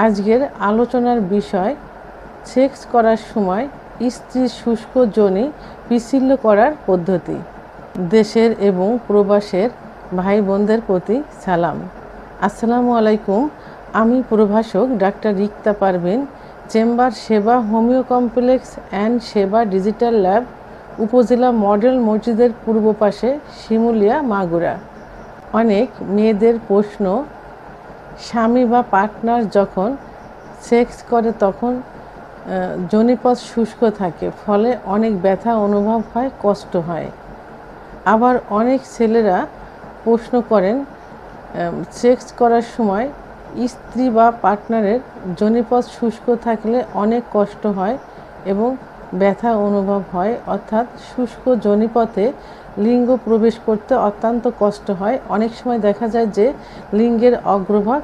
আজকের আলোচনার বিষয় সেক্স করার সময় স্ত্রীর শুষ্ক যোনি পিচ্ছিল করার পদ্ধতি। দেশের এবং প্রবাসের ভাই বোনদের প্রতি সালাম। আসসালামু আলাইকুম। আমি প্রভাষক ডাক্তার রিক্তা পারভিন, চেম্বার সেবা হোমিও কমপ্লেক্স অ্যান্ড সেবা ডিজিটাল ল্যাব, উপজেলা মডেল মসজিদের পূর্ব পাশে, শিমুলিয়া, মাগুরা। অনেক মেয়েদের প্রশ্ন, স্বামী বা পার্টনার যখন সেক্স করে তখন যোনিপথ শুষ্ক থাকে, ফলে অনেক ব্যথা অনুভব হয়, কষ্ট হয়। আবার অনেক ছেলেরা প্রশ্ন করেন, সেক্স করার সময় স্ত্রী বা পার্টনারের যোনিপথ শুষ্ক থাকলে অনেক কষ্ট হয় এবং ব্যথা অনুভব হয়, অর্থাৎ শুষ্ক যোনিপথে লিঙ্গ প্রবেশ করতে অত্যন্ত কষ্ট হয়। অনেক সময় দেখা যায় যে লিঙ্গের অগ্রভাগ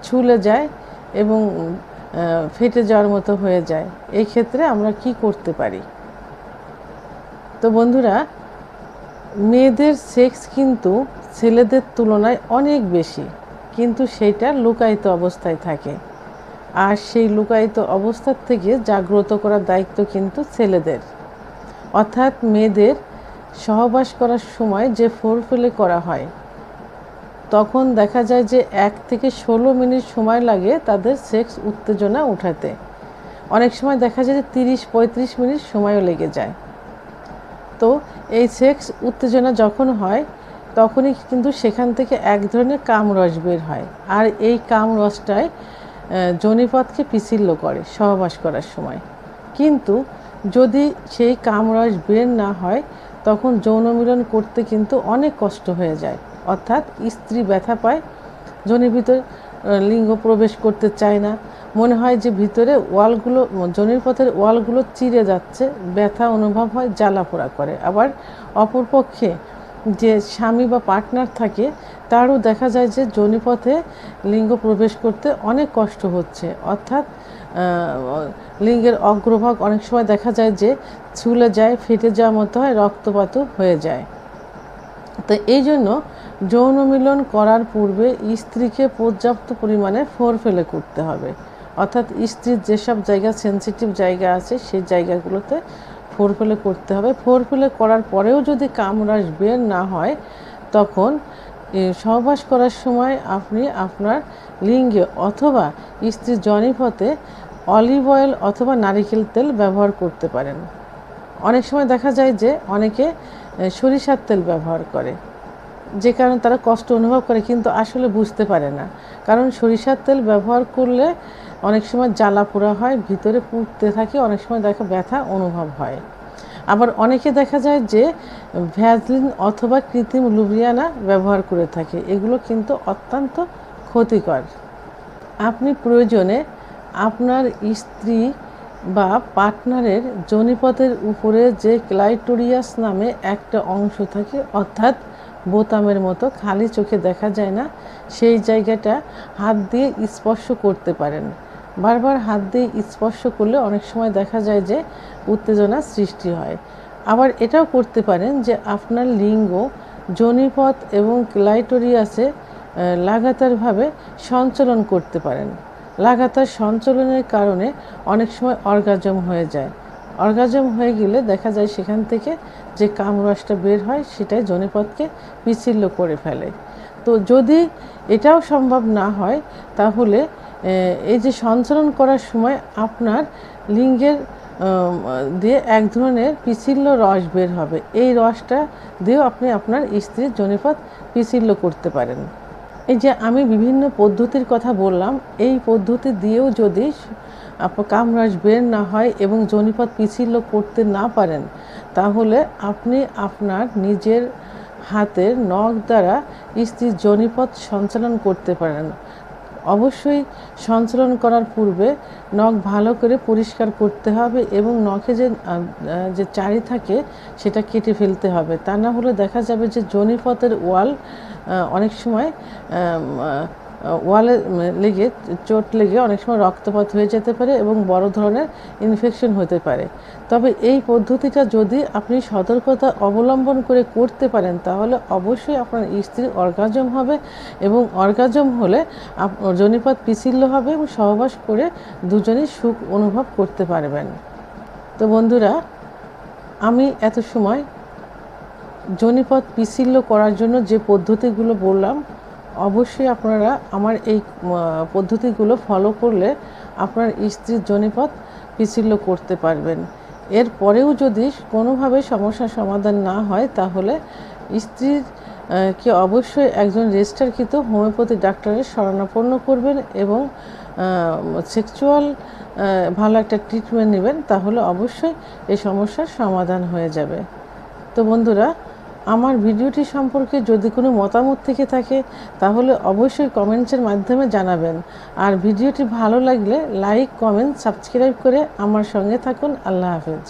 ছুলে যায় এবং ফেটে যাওয়ার মতো হয়ে যায়। এই ক্ষেত্রে আমরা কি করতে পারি? তো বন্ধুরা, মেয়েদের সেক্স কিন্তু ছেলেদের তুলনায় অনেক বেশি, কিন্তু সেইটা লুকায়িত অবস্থায় থাকে। আর সেই লুকায়িত অবস্থার থেকে জাগ্রত করার দায়িত্ব কিন্তু ছেলেদের। অর্থাৎ মেয়েদের সহবাস করার সময় যে ফোরপ্লে করা হয়, তখন দেখা যায় যে 1 থেকে 16 মিনিট সময় লাগে তাদের সেক্স উত্তেজনা উঠাতে। অনেক সময় দেখা যায় যে 30-35 মিনিট সময়ও লেগে যায়। তো এই সেক্স উত্তেজনা যখন হয় তখনই কিন্তু সেখান থেকে এক ধরনের কামরস বের হয়, আর এই কামরসটাই যোনিপথকে পিচ্ছিল করে সহবাস করার সময়। কিন্তু যদি সেই কামরস বের না হয় তখন যৌন মিলন করতে কিন্তু অনেক কষ্ট হয়ে যায়, অর্থাৎ স্ত্রী ব্যথা পায়, যোনির ভিতর লিঙ্গ প্রবেশ করতে চায় না, মনে হয় যে ভিতরে ওয়ালগুলো, যোনির পথের ওয়ালগুলো চিরে যাচ্ছে, ব্যথা অনুভব হয়, জ্বালা পোড়া করে। আবার অপরপক্ষে যে স্বামী বা পার্টনার থাকে তারও দেখা যায় যে যোনিপথে লিঙ্গ প্রবেশ করতে অনেক কষ্ট হচ্ছে, অর্থাৎ লিঙ্গের অগ্রভাগ অনেক সময় দেখা যায় যে ছুলে যায়, ফেটে যাওয়ার মতো হয়, রক্তপাতও হয়ে যায়। তো এই জন্য যৌন মিলন করার পূর্বে স্ত্রীকে পর্যাপ্ত পরিমাণে ফোরপ্লে করতে হবে। অর্থাৎ স্ত্রীর যেসব জায়গা সেন্সিটিভ জায়গা আছে সেই জায়গাগুলোতে ফোরপ্লে করতে হবে। ফোরপ্লে করার পরেও যদি কামরস বের না হয় তখন সহবাস করার সময় আপনি আপনার লিঙ্গে অথবা স্ত্রীর যোনিপথে অলিভ অয়েল অথবা নারিকেল তেল ব্যবহার করতে পারেন। অনেক সময় দেখা যায় যে অনেকে সরিষার তেল ব্যবহার করে, যে কারণে তারা কষ্ট অনুভব করে, কিন্তু আসলে বুঝতে পারে না। কারণ সরিষার তেল ব্যবহার করলে অনেক সময় জ্বালা পোড়া হয়, ভিতরে পুড়তে থাকে, অনেক সময় ব্যথা অনুভব হয়। আবার অনেকে দেখা যায় যে ভ্যাসলিন অথবা কৃত্রিম লুব্রিয়ানা ব্যবহার করে থাকে, এগুলো কিন্তু অত্যন্ত ক্ষতিকর। আপনি প্রয়োজনে আপনার স্ত্রী বা পার্টনারের যোনিপথের উপরে যে ক্লাইটোরিয়াস নামে একটা অংশ থাকে, অর্থাৎ বোতামের মতো খালি চোখে দেখা যায় না, সেই জায়গাটা হাত দিয়ে স্পর্শ করতে পারেন। বারবার হাত দিয়ে স্পর্শ করলে অনেক সময় দেখা যায় যে উত্তেজনা সৃষ্টি হয়। আবার এটাও করতে পারেন যে আপনার লিঙ্গ, যোনিপথ এবং ক্লাইটোরিয়াসে লাগাতারভাবে সঞ্চালন করতে পারেন। লাগাতার সঞ্চালনের কারণে অনেক সময় অর্গাজম হয়ে যায়। অর্গাজম হয়ে গেলে দেখা যায় সেখান থেকে যে কামরসটা বের হয় সেটাই যোনিপথকে পিচ্ছিল করে ফেলে। তো যদি এটাও সম্ভব না হয় তাহলে এই যে সঞ্চালন করার সময় আপনার লিঙ্গের দিয়ে এক ধরনের পিচ্ছিল রস বের হবে, এই রসটা দিয়েও আপনি আপনার স্ত্রীর যোনিপথ পিচ্ছিল করতে পারেন। এই যে আমি বিভিন্ন পদ্ধতির কথা বললাম, এই পদ্ধতি দিয়েও যদি কামরস বের না হয় এবং যোনিপথ পিচ্ছিল করতে না পারেন তাহলে আপনি আপনার নিজের হাতের নখ দ্বারা স্ত্রীর যোনিপথ সঞ্চালন করতে পারেন। অবশ্যই সঞ্চালন করার পূর্বে নখ ভালো করে পরিষ্কার করতে হবে এবং নখে যে চারি থাকে সেটা কেটে ফেলতে হবে। তা না হলে দেখা যাবে যে যোনিপথের ওয়াল অনেক সময় ওয়ালে লেগে চোট লেগে অনেক সময় রক্তপাত হয়ে যেতে পারে এবং বড় ধরনের ইনফেকশন হতে পারে। তবে এই পদ্ধতিটা যদি আপনি সতর্কতা অবলম্বন করে করতে পারেন তাহলে অবশ্যই আপনার স্ত্রীর অর্গাজম হবে এবং অর্গাজম হলে যোনিপথ পিচ্ছিল হবে এবং সহবাস করে দুজনেই সুখ অনুভব করতে পারবেন। তো বন্ধুরা, আমি এত সময় যোনিপথ পিচ্ছিল করার জন্য যে পদ্ধতিগুলো বললাম, অবশ্যই আপনারা আমার এই পদ্ধতিগুলো ফলো করলে আপনার স্ত্রীর যোনিপথ পিচ্ছিল করতে পারবেন। এরপরেও যদি কোনোভাবে সমস্যার সমাধান না হয় তাহলে স্ত্রীর কে অবশ্যই একজন রেজিস্টারকৃত হোমিওপ্যাথি ডাক্তারের শরণাপন্ন করবেন এবং সেক্সুয়াল ভালো একটা ট্রিটমেন্ট নেবেন, তাহলে অবশ্যই এই সমস্যার সমাধান হয়ে যাবে। তো বন্ধুরা, আমার ভিডিওটি সম্পর্কে যদি কোনো মতামত থেকে থাকে তাহলে অবশ্যই কমেন্টসের মাধ্যমে জানাবেন। আর ভিডিওটি ভালো লাগলে লাইক, কমেন্ট, সাবস্ক্রাইব করে আমার সঙ্গে থাকুন। আল্লাহ হাফেজ।